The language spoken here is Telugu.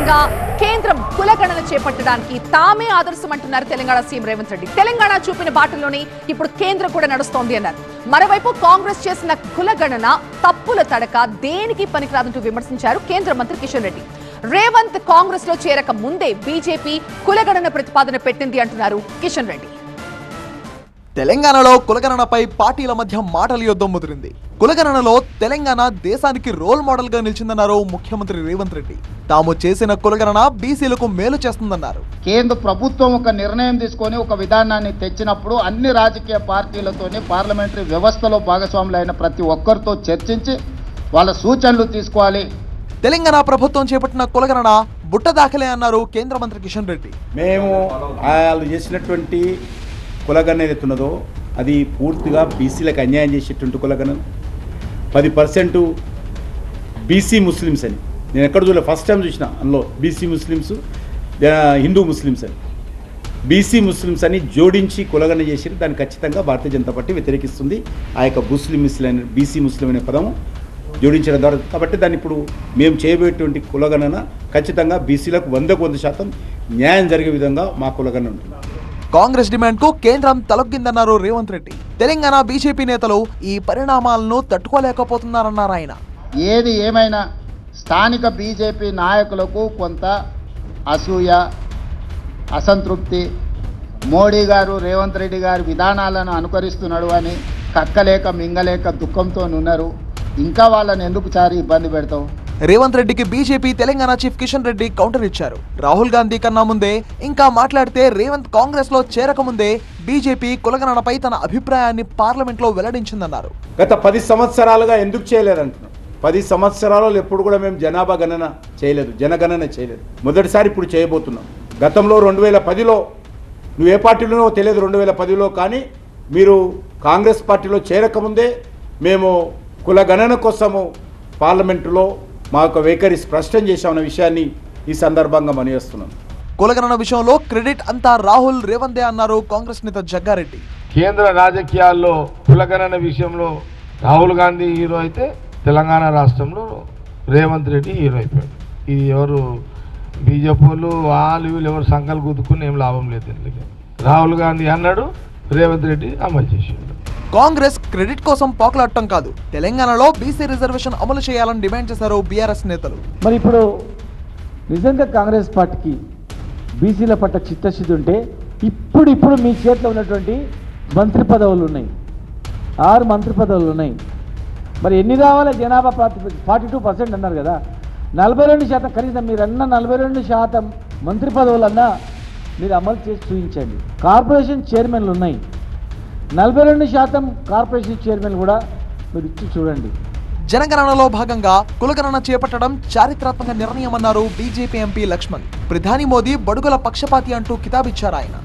దిశగా కేంద్రం కులగణన చేపట్టడానికి తామే ఆదర్శం అంటున్నారు తెలంగాణ సీఎం రేవంత్ రెడ్డి. తెలంగాణ చూపిన బాటలోనే ఇప్పుడు కేంద్రం కూడా నడుస్తోంది అన్నారు. మరోవైపు కాంగ్రెస్ చేసిన కులగణన తప్పుల తడక దేనికి పనికిరాదంటూ విమర్శించారు కేంద్ర మంత్రి కిషన్ రెడ్డి. రేవంత్ కాంగ్రెస్ లో చేరక ముందే బీజేపీ కులగణన ప్రతిపాదన పెట్టింది అంటున్నారు కిషన్ రెడ్డి. తెలంగాణలో కులగణనపై పార్టీల మధ్య మాటల యుద్ధం ముదిరింది. కులగణనలో తెలంగాణ దేశానికి రోల్ మోడల్ గా నిలిచిందన్నారు ముఖ్యమంత్రి రేవంత్ రెడ్డి. తాము చేసిన కులగణన బీసీలకు మేలు చేస్తుందన్నారు. కేంద్ర ప్రభుత్వం ఒక నిర్ణయం తీసుకొని ఒక విధానాన్ని తెచ్చినప్పుడు అన్ని రాజకీయ పార్టీలతోని పార్లమెంటరీ వ్యవస్థలో భాగస్వాములైన ప్రతి ఒక్కరితో చర్చించి వాళ్ళ సూచనలు తీసుకోవాలి. తెలంగాణ ప్రభుత్వం చేపట్టిన కులగణన బుట్ట దాఖలే అన్నారు కేంద్ర మంత్రి కిషన్ రెడ్డి. మేము వాళ్ళు చేసినటువంటి కులగణన ఏదైతున్నదో అది పూర్తిగా బీసీలకు అన్యాయం చేసేటువంటి కులగణన. 10% బీసీ ముస్లిమ్స్ అని నేను ఎక్కడ చూడలే, ఫస్ట్ టైం చూసిన. అందులో బీసీ ముస్లిమ్స్, హిందూ ముస్లిమ్స్ అని, బీసీ ముస్లిమ్స్ అని జోడించి కులగణన చేసి దాన్ని ఖచ్చితంగా భారతీయ జనతా పార్టీ వ్యతిరేకిస్తుంది. ఆ యొక్క ముస్లిం బీసీ ముస్లిం అనే పదము జోడించడం ద్వారా. కాబట్టి దాన్ని ఇప్పుడు మేము చేయబోయేటువంటి కులగణన ఖచ్చితంగా బీసీలకు 100% న్యాయం జరిగే విధంగా మా కులగణన ఉంటుంది. కాంగ్రెస్ డిమాండ్ కు కేంద్రం తలొగ్గిందన్నారు రేవంత్ రెడ్డి. తెలంగాణ బీజేపీ నేతలు ఈ పరిణామాలను తట్టుకోలేకపోతున్నారన్నారు ఆయన. ఏది ఏమైనా స్థానిక బీజేపీ నాయకులకు కొంత అసూయ, అసంతృప్తి, మోడీ గారు రేవంత్ రెడ్డి గారి విధానాలను అనుకరిస్తున్నాడు అని కక్కలేక మింగలేక దుఃఖంతో ఉన్నారు. ఇంకా వాళ్ళని ఎందుకు ఇబ్బంది పెడతావు? రేవంత్ రెడ్డికి BJP Telangana chief Kishan Reddy counter ఇచ్చారు. రాహుల్ గాంధీ కన్నా ముందే ఇంకా మాట్లాడితే రేవంత్ కాంగ్రెస్ లో చేరకముందే బీజేపీ కులగణనపై తన అభిప్రాయాన్ని పార్లమెంట్ లో వెల్లడించిందన్నారు. గత 10 సంవత్సరాలుగా ఎందుకు చేయలేదంటున్నాం. 10 సంవత్సరాలు ఎప్పుడు కూడా మేము జనాభా గణన చేయలేదు, జనగణన చేయలేదు. మొదటిసారి ఇప్పుడు చేయబోతున్నాం. గతంలో 2010లో నువ్వు ఏ పార్టీలోనో తెలియదు, 2010లో కానీ మీరు కాంగ్రెస్ పార్టీలో చేరకముందే మేము కులగణన కోసము పార్లమెంటులో మా యొక్క వైఖరి స్పష్టం చేశామన్న విషయాన్ని ఈ సందర్భంగా మనయేస్తున్నాం. కులగణన విషయంలో క్రెడిట్ అంతా రాహుల్ రేవంతే అన్నారు కాంగ్రెస్ నేత జగ్గారెడ్డి. కేంద్ర రాజకీయాల్లో కులగణన విషయంలో రాహుల్ గాంధీ హీరో అయితే తెలంగాణ రాష్ట్రంలో రేవంత్ రెడ్డి హీరో అయిపోయాడు. ఇది ఎవరు బీజేపీ వాళ్ళు వీళ్ళు ఎవరు సంకలు గుద్దుకుని ఏం లాభం లేదు. రాహుల్ గాంధీ అన్నాడు, రేవంత్ రెడ్డి అమలు చేసాడు. కాంగ్రెస్ క్రెడిట్ కోసం పోకలాడటం కాదు, తెలంగాణలో బీసీ రిజర్వేషన్ అమలు చేయాలని డిమాండ్ చేశారు బీఆర్ఎస్ నేతలు. మరి ఇప్పుడు నిజంగా కాంగ్రెస్ పార్టీకి బీసీల పట్ల చిత్తశుద్ధి ఉంటే ఇప్పుడు మీ చేతిలో ఉన్నటువంటి మంత్రి పదవులు ఉన్నాయి, 6 మంత్రి పదవులు ఉన్నాయి. మరి ఎన్ని రావాలి? జనాభా 42% అన్నారు కదా, 42% కనీసం మీరన్న 42% మంత్రి పదవులన్నా మీరు అమలు చేసి చూపించండి. కార్పొరేషన్ చైర్మన్లు ఉన్నాయి, 42% కార్పొరేషన్ చైర్మన్ కూడా మీరు ఇచ్చి చూడండి. జనగణనలో భాగంగా కులగణన చేపట్టడం చారిత్రాత్మక నిర్ణయమన్నారు బీజేపీ ఎంపీ లక్ష్మణ్. ప్రధాని మోదీ బడుగుల పక్షపాతి అంటూ కితాబిచ్చారు ఆయన.